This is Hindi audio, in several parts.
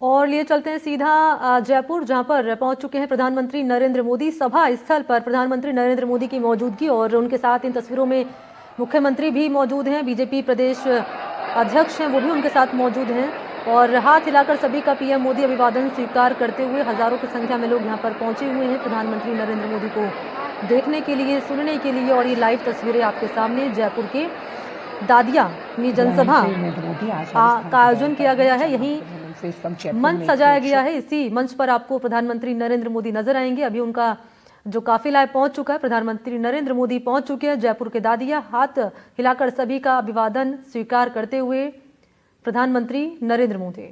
और लिए चलते हैं सीधा जयपुर, जहां पर पहुंच चुके हैं प्रधानमंत्री नरेंद्र मोदी। सभा स्थल पर प्रधानमंत्री नरेंद्र मोदी की मौजूदगी और उनके साथ इन तस्वीरों में मुख्यमंत्री भी मौजूद हैं, बीजेपी प्रदेश अध्यक्ष हैं वो भी उनके साथ मौजूद हैं। और हाथ हिलाकर सभी का पीएम मोदी अभिवादन स्वीकार करते हुए हजारों की संख्या में लोग यहां पर पहुंचे हुए हैं प्रधानमंत्री नरेंद्र मोदी को देखने के लिए, सुनने के लिए। और ये लाइव तस्वीरें आपके सामने जयपुर के दादिया में जनसभा का आयोजन किया गया है। यहीं मंच सजाया गया है, इसी मंच पर आपको प्रधानमंत्री नरेंद्र मोदी नजर आएंगे। अभी उनका जो काफिला है पहुंच चुका है, प्रधानमंत्री नरेंद्र मोदी पहुंच चुके हैं जयपुर के दादिया। हाथ हिलाकर सभी का अभिवादन स्वीकार करते हुए प्रधानमंत्री नरेंद्र मोदी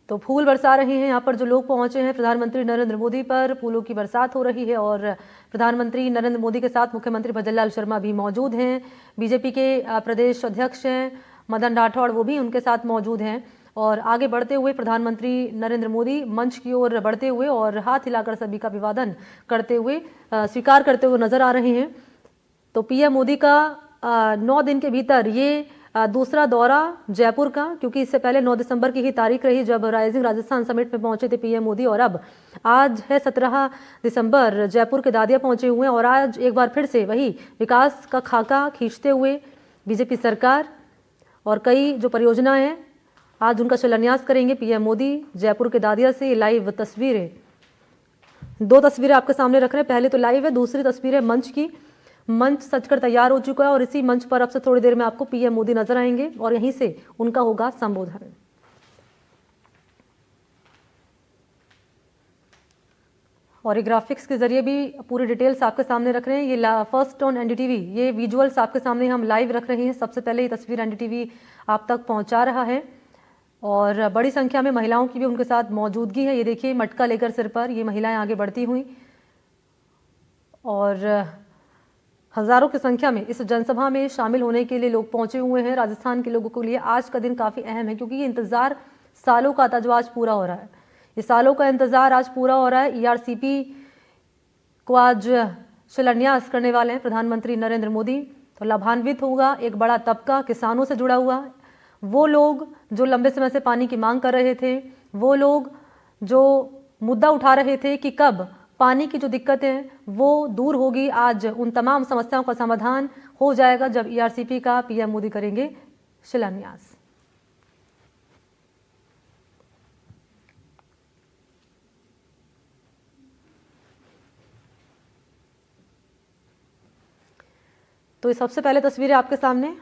तो फूल बरसा रहे हैं। यहाँ पर जो लोग पहुंचे हैं प्रधानमंत्री नरेंद्र मोदी पर, फूलों की बरसात हो रही है। और प्रधानमंत्री नरेंद्र मोदी के साथ मुख्यमंत्री भजनलाल शर्मा भी मौजूद हैं, बीजेपी के प्रदेश अध्यक्ष हैं मदन राठौड़, वो भी उनके साथ मौजूद हैं। और आगे बढ़ते हुए प्रधानमंत्री नरेंद्र मोदी मंच की ओर बढ़ते हुए और हाथ हिलाकर सभी का अभिवादन करते हुए स्वीकार करते हुए नजर आ रहे हैं। तो पीएम मोदी का 9 दिन के भीतर ये दूसरा दौरा जयपुर का, क्योंकि इससे पहले 9 दिसंबर की ही तारीख रही जब राइजिंग राजस्थान समिट में पहुंचे थे पीएम मोदी। और अब आज है 17 दिसंबर, जयपुर के दादिया पहुंचे हुए हैं। और आज एक बार फिर से वही विकास का खाका खींचते हुए बीजेपी सरकार और कई जो परियोजनाएं हैं आज उनका शिलान्यास करेंगे पीएम मोदी जयपुर के दादिया से। लाइव तस्वीरें, 2 तस्वीरें आपके सामने रख रहे हैं, पहले तो लाइव है, दूसरी तस्वीर है मंच की। मंच सजकर तैयार हो चुका है और इसी मंच पर अब से थोड़ी देर में आपको पीएम मोदी नजर आएंगे और यहीं से उनका होगा संबोधन। और ये ग्राफिक्स के जरिए भी पूरी डिटेल्स आपके सामने रख रहे हैं। ये फर्स्ट ऑन एनडीटीवी, ये विजुअल्स आपके सामने हम लाइव रख रहे हैं। सबसे पहले ये तस्वीर एनडीटीवी आप तक पहुंचा रहा है और बड़ी संख्या में महिलाओं की भी उनके साथ मौजूदगी है। ये देखिए मटका लेकर सिर पर ये महिलाएं आगे बढ़ती हुई और हजारों की संख्या में इस जनसभा में शामिल होने के लिए लोग पहुंचे हुए हैं। राजस्थान के लोगों के लिए आज का दिन काफी अहम है, क्योंकि ये इंतजार सालों का था जो आज पूरा हो रहा है। ये सालों का इंतजार आज पूरा हो रहा है। ईआरसीपी को आज शिलान्यास करने वाले हैं प्रधानमंत्री नरेंद्र मोदी। तो लाभान्वित होगा एक बड़ा तबका, किसानों से जुड़ा हुआ, वो लोग जो लंबे समय से पानी की मांग कर रहे थे, वो लोग जो मुद्दा उठा रहे थे कि कब पानी की जो दिक्कतें हैं वो दूर होगी। आज उन तमाम समस्याओं का समाधान हो जाएगा जब ईआरसीपी का पीएम मोदी करेंगे शिलान्यास। तो ये सबसे पहले तस्वीरें आपके सामने।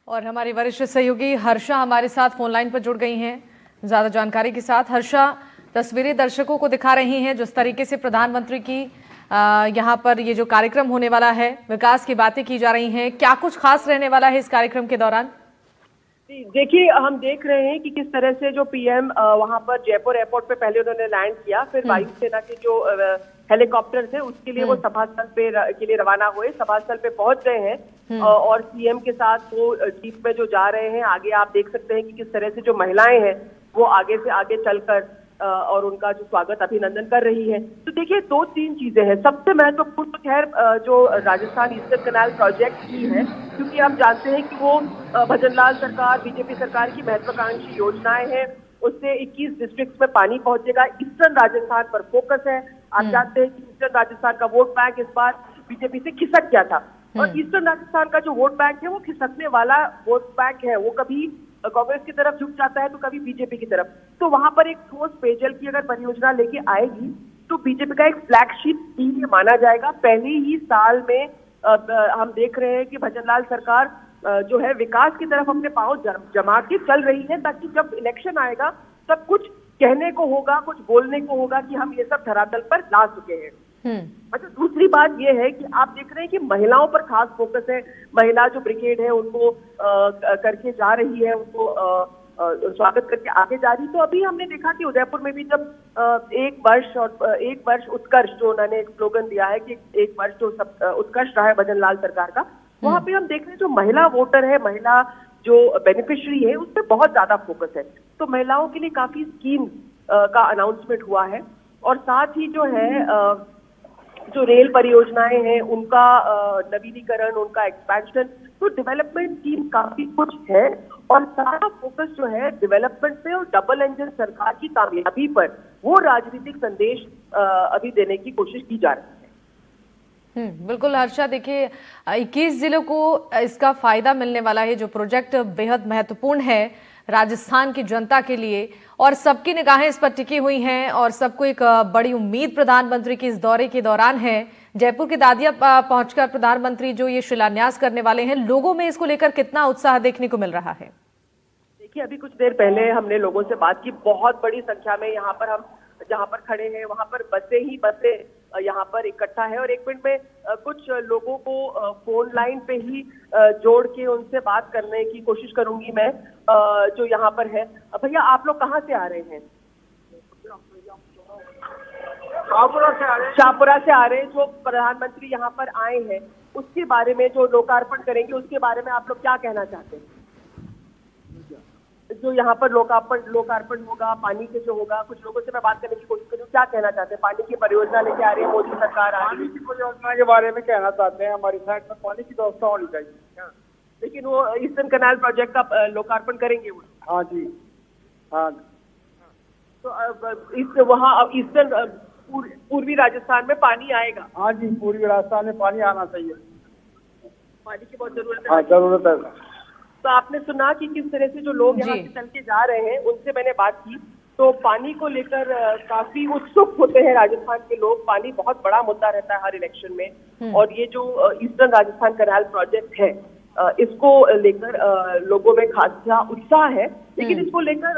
और हमारी वरिष्ठ सहयोगी हर्षा हमारे साथ फोन लाइन पर जुड़ गई हैं ज्यादा जानकारी के साथ। हर्षा, तस्वीरें दर्शकों को दिखा रही हैं जिस तरीके से प्रधानमंत्री की यहाँ पर ये जो कार्यक्रम होने वाला है, विकास की बातें की जा रही हैं, क्या कुछ खास रहने वाला है इस कार्यक्रम के दौरान? देखिए, हम देख रहे हैं कि किस तरह से जो पीएम वहां पर जयपुर एयरपोर्ट पे पहले उन्होंने लैंड किया, फिर वायुसेना के जो हेलीकॉप्टर थे उसके लिए वो सभा स्थल पे के लिए रवाना हुए, सभा स्थल पे पहुंच गए हैं और सीएम के साथ वो जीप में जो जा रहे हैं। आगे आप देख सकते हैं कि किस तरह से जो महिलाएं हैं वो आगे से आगे चलकर और उनका जो स्वागत अभिनंदन कर रही है। तो देखिए 2-3 चीजें हैं। सबसे महत्वपूर्ण तो खैर जो राजस्थान ईस्टर्न कैनाल प्रोजेक्ट की है, क्योंकि आप जानते हैं कि वो भजनलाल सरकार, बीजेपी सरकार की महत्वाकांक्षी योजनाएं हैं। उससे 21 डिस्ट्रिक्ट्स में पानी पहुंचेगा। ईस्टर्न राजस्थान पर फोकस है। आप जानते हैं कि ईस्टर्न राजस्थान का वोट बैंक इस बार बीजेपी से खिसक गया था, और ईस्टर्न राजस्थान का जो वोट बैंक है वो खिसकने वाला वोट बैंक है। वो कभी कांग्रेस की तरफ झुक जाता है तो कभी बीजेपी की तरफ। तो वहां पर एक ठोस पेयजल की अगर परियोजना लेके आएगी तो बीजेपी का एक फ्लैगशिप स्कीम माना जाएगा। पहले ही साल में हम देख रहे हैं कि भजनलाल सरकार जो है विकास की तरफ अपने पांव जमा के चल रही है, ताकि जब इलेक्शन आएगा तब कुछ कहने को होगा, कुछ बोलने को होगा कि हम ये सब धरातल पर ला चुके हैं। अच्छा, दूसरी बात यह है कि आप देख रहे हैं कि महिलाओं पर खास फोकस है। महिला जो ब्रिगेड है उनको करके जा रही है, उनको स्वागत करके आगे जा रही। तो अभी हमने देखा कि उदयपुर में भी जब 1 वर्ष उत्कर्ष, जो उन्होंने एक स्लोगन दिया है कि 1 वर्ष जो उत्कर्ष रहा है भजनलाल सरकार का, वहां पे हम देख रहे हैं जो महिला वोटर है, महिला जो बेनिफिशियरी है, उस पर बहुत ज्यादा फोकस है। तो महिलाओं के लिए काफी स्कीम का अनाउंसमेंट हुआ है, और साथ ही जो है जो रेल परियोजनाएं हैं उनका नवीनीकरण, उनका एक्सपेंशन, तो डेवलपमेंट स्कीम काफी कुछ है। और सारा फोकस जो है डेवलपमेंट पे और डबल इंजन सरकार की कामयाबी पर, वो राजनीतिक संदेश अभी देने की कोशिश की जा रही है। बिल्कुल हर्षा, देखिए 21 जिलों को इसका फायदा मिलने वाला है। जो प्रोजेक्ट बेहद महत्वपूर्ण है राजस्थान की जनता के लिए, और सबकी निगाहें इस पर टिकी हुई हैं, और सबको एक बड़ी उम्मीद प्रधानमंत्री की इस दौरे के दौरान है। जयपुर के दादिया पहुंचकर प्रधानमंत्री जो ये शिलान्यास करने वाले हैं, लोगों में इसको लेकर कितना उत्साह देखने को मिल रहा है? देखिए अभी कुछ देर पहले हमने लोगों से बात की। बहुत बड़ी संख्या में यहाँ पर हम जहाँ पर खड़े हैं वहां पर बसें यहाँ पर इकट्ठा है, और 1 मिनट में कुछ लोगों को फोन लाइन पे ही जोड़ के उनसे बात करने की कोशिश करूंगी मैं, जो यहाँ पर है। भैया आप लोग कहाँ से आ रहे हैं? शाहपुरा से आ रहे हैं। जो प्रधानमंत्री यहाँ पर आए हैं उसके बारे में, जो लोकार्पण करेंगे उसके बारे में आप लोग क्या कहना चाहते हैं? जो यहाँ पर लोकार्पण होगा, पानी के जो होगा, कुछ लोगों से मैं बात करने की कोशिश करूँ, क्या कहना चाहते हैं? पानी की परियोजना लेके आ रही है मोदी सरकार, पानी की परियोजना के बारे में कहना चाहते हैं। हमारी साइड में पानी की व्यवस्था होनी चाहिए, लेकिन वो ईस्टर्न कैनाल प्रोजेक्ट का लोकार्पण करेंगे वो? हाँ जी, हाँ। तो वहाँ ईस्टर्न पूर्वी राजस्थान में पानी आएगा? हाँ जी, पूर्वी राजस्थान में पानी आना चाहिए। पानी की बहुत जरूरत है। हाँ, जरूरत है। तो आपने सुना कि किस तरह से जो लोग यहाँ से चल के जा रहे हैं, उनसे मैंने बात की, तो पानी को लेकर काफी उत्सुक होते हैं राजस्थान के लोग। पानी बहुत बड़ा मुद्दा रहता है हर इलेक्शन में, और ये जो ईस्टर्न राजस्थान कैनाल प्रोजेक्ट है इसको लेकर लोगों में खासा उत्साह है। लेकिन इसको लेकर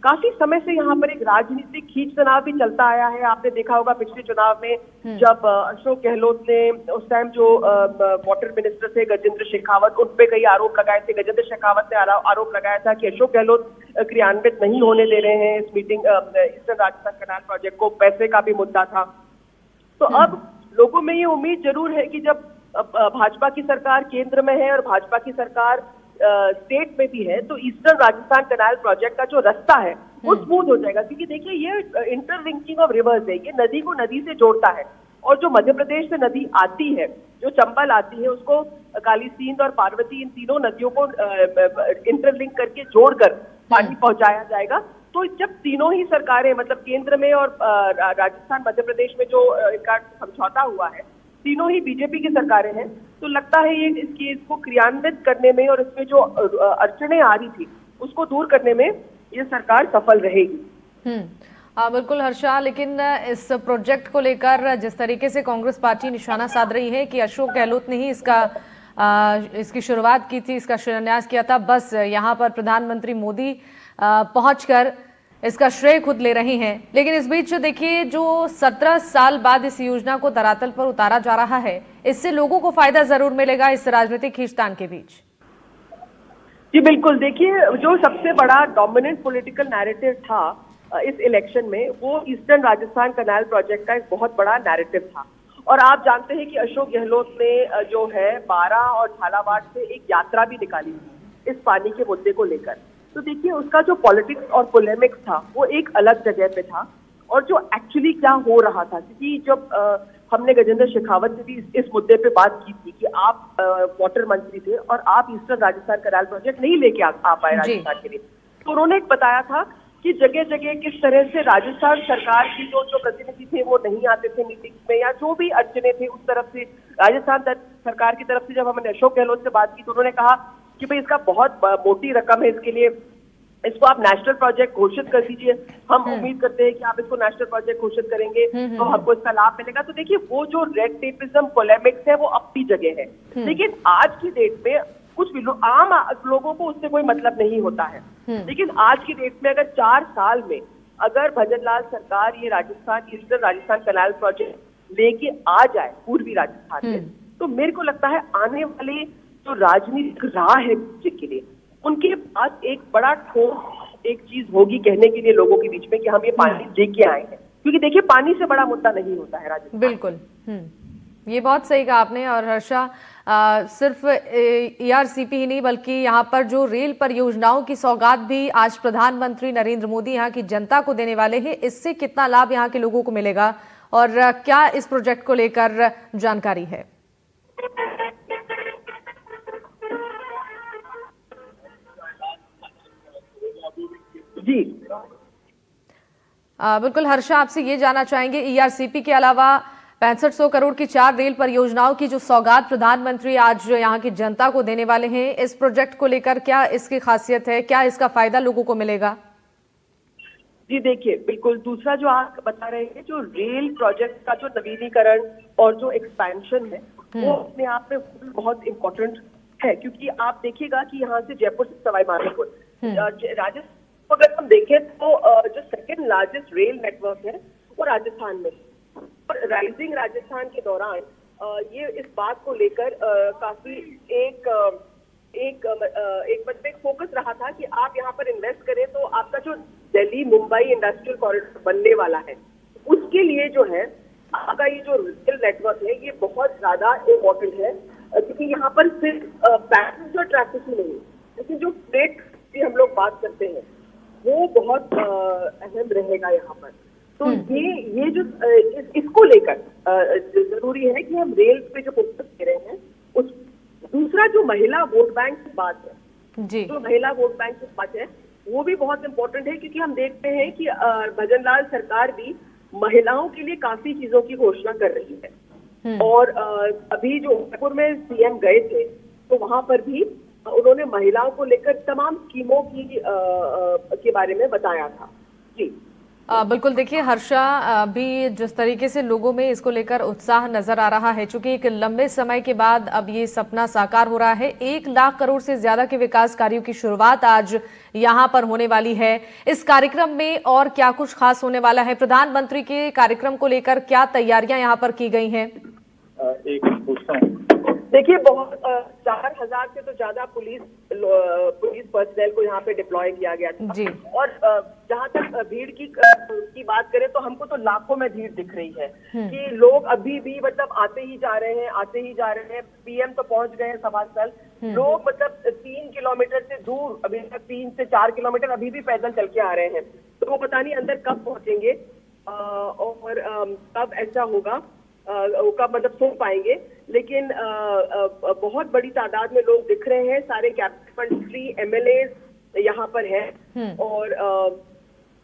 काफी समय से यहाँ पर एक राजनीतिक खींच तनाव भी चलता आया है। आपने देखा होगा पिछले चुनाव में जब अशोक गहलोत ने उस टाइम जो वाटर मिनिस्टर थे गजेंद्र शेखावत, उन पे कई आरोप लगाए थे। गजेंद्र शेखावत ने आरोप लगाया था कि अशोक गहलोत क्रियान्वित नहीं होने दे रहे हैं इस ईस्टर्न राजस्थान कैनाल प्रोजेक्ट को। पैसे का भी मुद्दा था। तो अब लोगों में ये उम्मीद जरूर है कि जब भाजपा की सरकार केंद्र में है और भाजपा की सरकार स्टेट में भी है, तो ईस्टर्न राजस्थान कैनाल प्रोजेक्ट का जो रास्ता है वो स्मूथ हो जाएगा। क्योंकि देखिए ये इंटरलिंकिंग ऑफ रिवर्स है, ये नदी को नदी से जोड़ता है। और जो मध्य प्रदेश से नदी आती है, जो चंबल आती है, उसको काली सिंध और पार्वती, इन तीनों नदियों को इंटरलिंक करके जोड़कर पानी पहुंचाया जाएगा। तो जब तीनों ही सरकारें, मतलब केंद्र में और राजस्थान मध्य प्रदेश में जो इनका समझौता हुआ है, तीनों ही बीजेपी की सरकारें हैं, तो लगता है ये इस केस को क्रियान्वित करने में और इसमें जो अड़चनें आ रही थी उसको दूर करने में ये सरकार सफल रहेगी। बिल्कुल हर्षा, लेकिन इस प्रोजेक्ट को लेकर जिस तरीके से कांग्रेस पार्टी निशाना साध रही है कि अशोक गहलोत ने ही इसकी शुरुआत की थी, इसका शिलान्यास किया था, बस यहाँ पर प्रधानमंत्री मोदी पहुंचकर इसका श्रेय खुद ले रही हैं। लेकिन इस बीच देखिए जो 17 साल बाद इस योजना को धरातल पर उतारा जा रहा है, इससे लोगों को फायदा जरूर मिलेगा इस राजनीतिक खींचतान के बीच। जी बिल्कुल, देखिए जो सबसे बड़ा डोमिनेंट पॉलिटिकल नैरेटिव था इस इलेक्शन में, वो ईस्टर्न राजस्थान कैनाल प्रोजेक्ट का एक बहुत बड़ा नैरेटिव था। और आप जानते हैं कि अशोक गहलोत ने जो है 12 और झालावाड़ से एक यात्रा भी निकाली इस पानी के मुद्दे को लेकर। तो देखिए उसका जो पॉलिटिक्स और पोलेमिक्स था वो एक अलग जगह पे था, और जो एक्चुअली क्या हो रहा था, क्योंकि जब हमने गजेंद्र शेखावत से भी इस मुद्दे पे बात की थी कि आप वाटर मंत्री थे और आप ईस्टर्न राजस्थान कैनाल प्रोजेक्ट नहीं लेके आ पाए राजस्थान के लिए, तो उन्होंने एक बताया था कि जगह जगह किस तरह से राजस्थान सरकार की जो प्रतिनिधि थे वो नहीं आते थे मीटिंग्स में, या जो भी अड़चने थे उस तरफ से राजस्थान सरकार की तरफ से जब हमने अशोक गहलोत से बात की तो उन्होंने कहा कि भाई इसका बहुत मोटी रकम है, इसके लिए इसको आप नेशनल प्रोजेक्ट घोषित कर दीजिए, हम उम्मीद करते हैं कि आप इसको नेशनल प्रोजेक्ट घोषित करेंगे तो हमको इसका लाभ मिलेगा। तो देखिए वो जो रेड टेपिज्म पोलेमिक्स है वो अपनी जगह है, लेकिन आज की डेट में कुछ भी आम लोगों को उससे कोई मतलब नहीं होता है। लेकिन आज की डेट में अगर 4 साल में अगर भजनलाल सरकार ये Rajasthan eastern Rajasthan canal project लेके आ जाए पूर्वी राजस्थान में, तो मेरे को लगता है आने वाले जो राजनीतिक राह है के लिए उनके पास एक बड़ा ठोस एक चीज होगी कहने के लिए लोगों के बीच में कि हम ये पानी लेके आए हैं, क्योंकि देखिए पानी से बड़ा मुद्दा नहीं होता है राजस्थान। बिल्कुल, ये बहुत सही कहा आपने। और हर्षा, सिर्फ ERCP ही नहीं बल्कि यहाँ पर जो रेल परियोजनाओं की सौगात भी आज प्रधानमंत्री नरेंद्र मोदी यहाँ की जनता को देने वाले हैं। इससे कितना लाभ यहाँ के लोगों को मिलेगा और क्या इस प्रोजेक्ट को लेकर जानकारी है? जी बिल्कुल हर्षा, आपसे ये जानना चाहेंगे ERCP के अलावा 6500 करोड़ की 4 रेल परियोजनाओं की जो सौगात प्रधानमंत्री आज यहाँ की जनता को देने वाले हैं, इस प्रोजेक्ट को लेकर क्या इसकी खासियत है, क्या इसका फायदा लोगों को मिलेगा? जी देखिए, बिल्कुल दूसरा जो आप बता रहे हैं, जो रेल प्रोजेक्ट का जो नवीनीकरण और जो एक्सपेंशन है वो अपने आप में बहुत इम्पोर्टेंट है, क्योंकि आप देखिएगा कि यहाँ से जयपुर से सवाई माधोपुर राजस्थान अगर हम देखें तो जो सेकेंड लार्जेस्ट रेल नेटवर्क है वो राजस्थान में। और राइजिंग राजस्थान के दौरान ये इस बात को लेकर काफी एक फोकस रहा था कि आप यहाँ पर इन्वेस्ट करें तो आपका जो दिल्ली मुंबई इंडस्ट्रियल कॉरिडोर बनने वाला है उसके लिए जो है आपका ये जो रेल नेटवर्क है ये बहुत ज्यादा इम्पोर्टेंट है, क्योंकि यहाँ पर सिर्फ पैसेंजर ट्रैफिक ही नहीं, लेकिन जो फ्रेट की हम लोग बात करते हैं वो बहुत अहम रहेगा यहाँ पर। तो ये जो इसको लेकर जरूरी है कि हम रेल पे जो फोकस दे रहे हैं उस दूसरा जो महिला वोट बैंक की बात है जी, जो महिला वोट बैंक की बात है वो भी बहुत इम्पोर्टेंट है, क्योंकि हम देखते हैं कि भजनलाल सरकार भी महिलाओं के लिए काफी चीजों की घोषणा कर रही है। और अभी जो जयपुर में सीएम गए थे तो वहां पर भी उन्होंने महिलाओं को लेकर तमाम स्कीमों के बारे में बताया था। जी बिल्कुल, देखिए हर्षा, अभी जिस तरीके से लोगों में इसको लेकर उत्साह नजर आ रहा है, चूंकि एक लंबे समय के बाद अब ये सपना साकार हो रहा है। 1 लाख करोड़ से ज्यादा के विकास कार्यों की शुरुआत आज यहाँ पर होने वाली है। इस कार्यक्रम में और क्या कुछ खास होने वाला है? प्रधानमंत्री के कार्यक्रम को लेकर क्या तैयारियां यहाँ पर की गई हैं? देखिए, बहुत 4000 से तो ज्यादा पुलिस पर्सनल को यहाँ पे डिप्लॉय किया गया था जी। और जहाँ तक भीड़ की बात करें तो हमको तो लाखों में भीड़ दिख रही है कि लोग अभी भी मतलब आते ही जा रहे हैं। पीएम तो पहुंच गए हैं सभा स्थल, लोग मतलब 3 किलोमीटर से दूर अभी तक 3 से 4 किलोमीटर अभी भी पैदल चल के आ रहे हैं। तो वो पता नहीं अंदर कब पहुंचेंगे और कब ऐसा होगा, कब मतलब सो पाएंगे। लेकिन बहुत बड़ी तादाद में लोग दिख रहे हैं, सारे कैबिनेट मंत्री MLAs यहाँ पर हैं और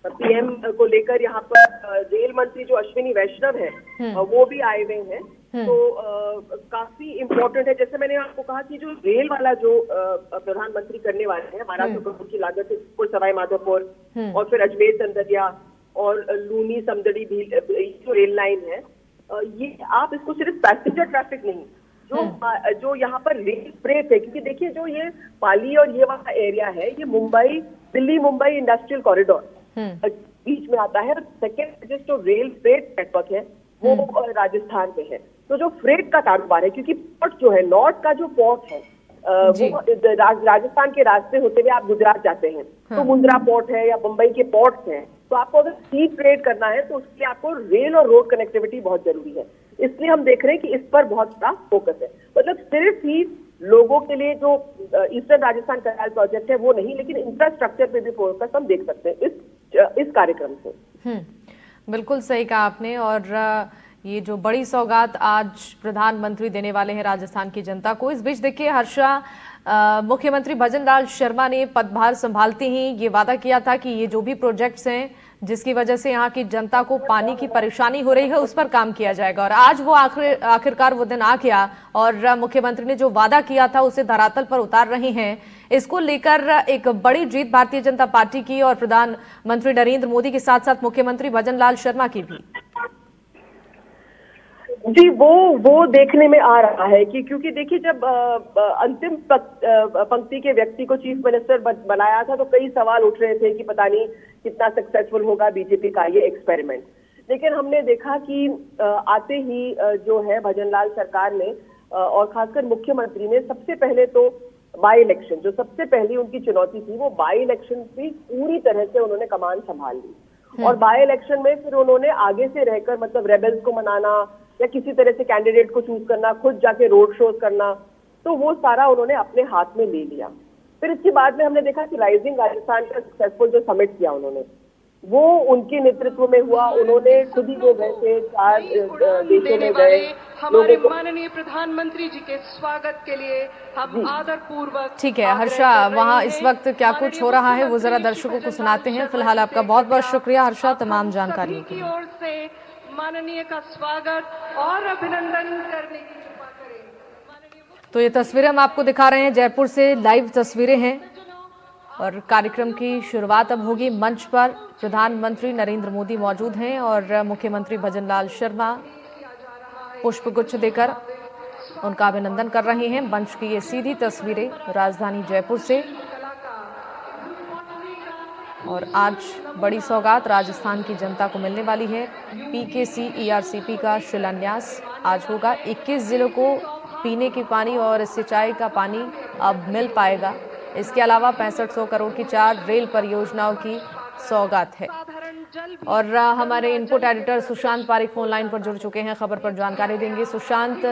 पीएम को लेकर यहाँ पर रेल मंत्री जो अश्विनी वैष्णव है वो भी आए हुए हैं। तो काफी इम्पोर्टेंट है। जैसे मैंने आपको कहा कि जो रेल वाला जो प्रधानमंत्री करने वाले हैं, 1200 करोड़ की लागत से सवाई माधोपुर और फिर अजमेर संदरिया और लूनी समदड़ी भी जो रेल लाइन है, ये आप इसको सिर्फ पैसेंजर ट्रैफिक नहीं, जो यहाँ पर रेल फ्रेट है, क्योंकि देखिए जो ये पाली और ये वाला एरिया है ये दिल्ली मुंबई इंडस्ट्रियल कॉरिडोर बीच में आता है। सेकेंड जो रेल फ्रेट नेटवर्क है वो राजस्थान में है। तो जो फ्रेट का कारोबार है, क्योंकि पोर्ट जो है नॉर्थ का जो पोर्ट है वो राजस्थान के रास्ते होते हुए आप गुजरात जाते हैं तो मुंद्रा पोर्ट है या मुंबई के पोर्ट्स हैं, तो आपको अगर सी ट्रेड करना है तो उसके लिए आपको रेल और रोड कनेक्टिविटी बहुत जरूरी है। इसलिए हम देख रहे हैं कि इस पर बहुत बड़ा फोकस है। मतलब सिर्फ ही लोगों के लिए जो ईस्टर्न राजस्थान कैनाल प्रोजेक्ट है वो नहीं, लेकिन इंफ्रास्ट्रक्चर पे भी फोकस हम देख सकते हैं इस कार्यक्रम से। बिल्कुल सही कहा आपने। और ये जो बड़ी सौगात आज प्रधानमंत्री देने वाले हैं राजस्थान की जनता को, इस बीच देखिए हर्षा, मुख्यमंत्री भजनलाल शर्मा ने पदभार संभालते ही ये वादा किया था कि ये जो भी प्रोजेक्ट्स हैं जिसकी वजह से यहाँ की जनता को पानी की परेशानी हो रही है उस पर काम किया जाएगा। और आज वो आखिरकार वो दिन आ गया और मुख्यमंत्री ने जो वादा किया था उसे धरातल पर उतार रहे हैं। इसको लेकर एक बड़ी जीत भारतीय जनता पार्टी की और प्रधानमंत्री नरेंद्र मोदी के साथ साथ मुख्यमंत्री भजनलाल शर्मा की भी। जी, वो देखने में आ रहा है कि क्योंकि देखिए जब अंतिम पंक्ति के व्यक्ति को चीफ मिनिस्टर बनाया था तो कई सवाल उठ रहे थे कि पता नहीं कितना सक्सेसफुल होगा बीजेपी का ये एक्सपेरिमेंट। लेकिन हमने देखा कि आते ही जो है भजनलाल सरकार ने और खासकर मुख्यमंत्री ने सबसे पहले तो बाई इलेक्शन, जो सबसे पहली उनकी चुनौती थी, वो बाई इलेक्शन की पूरी तरह से उन्होंने कमान संभाल ली। और बाई इलेक्शन में फिर उन्होंने आगे से रहकर मतलब रेबल्स को मनाना या किसी तरह से कैंडिडेट को चूज करना, खुद जाके रोड शोज करना, तो वो सारा उन्होंने अपने हाथ में ले लिया। फिर इसके बाद में हमने देखा कि राइजिंग राजस्थान का सक्सेसफुल जो समिट किया उन्होंने, वो उनके नेतृत्व में हुआ। उन्होंने खुद ही वो गए थे, 4 देशों में गए। हमारे माननीय प्रधानमंत्री जी के स्वागत के लिए हम आदर पूर्वक। ठीक है हर्षा, वहाँ इस वक्त क्या कुछ हो रहा है वो जरा दर्शकों को सुनाते हैं। फिलहाल आपका बहुत बहुत शुक्रिया हर्षा तमाम जानकारी की ओर से माननीय का स्वागत और अभिनंदन करने की कृपा करें। तो ये तस्वीरें हम आपको दिखा रहे हैं, जयपुर से लाइव तस्वीरें हैं और कार्यक्रम की शुरुआत अब होगी। मंच पर प्रधानमंत्री नरेंद्र मोदी मौजूद हैं और मुख्यमंत्री भजनलाल शर्मा पुष्पगुच्छ देकर उनका अभिनंदन कर रहे हैं। मंच की ये सीधी तस्वीरें राजधानी जयपुर से। और आज बड़ी सौगात राजस्थान की जनता को मिलने वाली है। पीकेसी ईआरसीपी का शिलान्यास आज होगा। 21 जिलों को पीने के पानी और सिंचाई का पानी अब मिल पाएगा। इसके अलावा 6500 करोड़ की 4 रेल परियोजनाओं की सौगात है। और हमारे input editor Sushant Pareek phone line पर जुड़ चुके हैं, खबर पर जानकारी देंगे। सुशांत,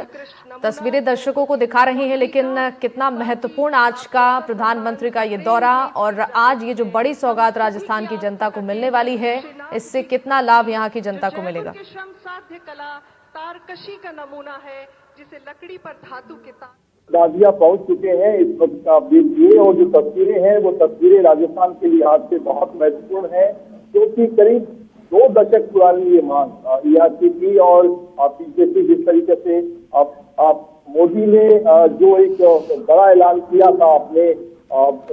तस्वीरें दर्शकों को दिखा रही हैं, लेकिन कितना महत्वपूर्ण आज का प्रधानमंत्री का ये दौरा और आज ये जो बड़ी सौगात राजस्थान की जनता को मिलने वाली है, इससे कितना लाभ यहाँ की जनता को मिलेगा? श्रम साध्य कला तारकशी का नमूना है जिसे लकड़ी पर धातु के दादिया पहुंच चुके हैं। इस वक्त आप देखिए, और जो तस्वीरें हैं वो तस्वीरें राजस्थान के लिहाज से बहुत महत्वपूर्ण है, क्योंकि करीब 2 दशक पुरानी ये मांग ईआरसीपी और पीकेसी जिस तरीके से आप मोदी ने जो एक बड़ा ऐलान किया था अपने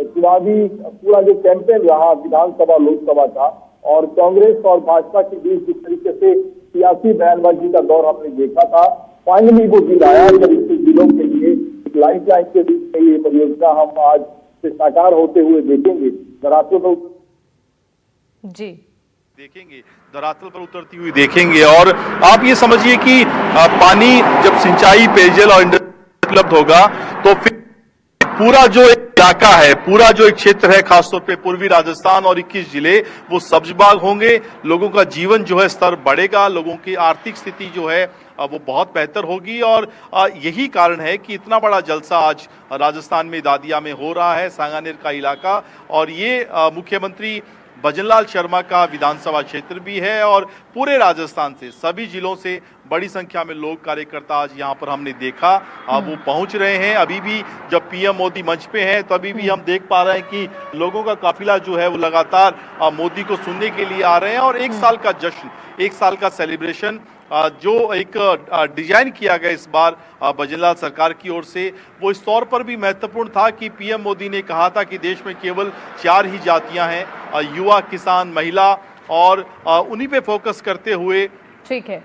चुनावी पूरा जो कैंपेन रहा विधानसभा लोकसभा का, और कांग्रेस और भाजपा के बीच जिस तरीके से सियासी बयानबाजी का दौर हमने देखा था, फाइनली वो दिन आया जब इसके जिलों के लिए लाइफ लाइन के बीच में ये परियोजना हम आज से साकार होते हुए देखेंगे, धरातल पर देखेंगे, धरातल पर उतरती हुई देखेंगे। और आप ये समझिए कि पानी जब सिंचाई, पेयजल और इंडस्ट्री उपलब्ध होगा तो फिर पूरा जो इलाका है, पूरा जो एक क्षेत्र है, खासतौर पे पूर्वी राजस्थान और 21 जिले, वो सब्जबाग होंगे। लोगों का जीवन जो है स्तर बढ़ेगा, लोगों की आर्थिक स्थिति जो है वो बहुत बेहतर होगी। और यही कारण है कि इतना बड़ा जलसा आज राजस्थान में दादिया में हो रहा है, सांगानेर का इलाका। और ये मुख्यमंत्री भजनलाल शर्मा का विधानसभा क्षेत्र भी है और पूरे राजस्थान से, सभी जिलों से बड़ी संख्या में लोग, कार्यकर्ता आज यहाँ पर हमने देखा वो पहुंच रहे हैं। अभी भी जब पीएम मोदी मंच पे हैं तो अभी भी हम देख पा रहे हैं कि लोगों का काफिला जो है वो लगातार मोदी को सुनने के लिए आ रहे हैं। और 1 साल का जश्न, 1 साल का सेलिब्रेशन जो एक डिजाइन किया गया इस बार भजनलाल सरकार की ओर से, वो इस तौर पर भी महत्वपूर्ण था कि पीएम मोदी ने कहा था कि देश में केवल 4 ही जातियां हैं, युवा, किसान, महिला, और उन्हीं पे फोकस करते हुए ठीक है।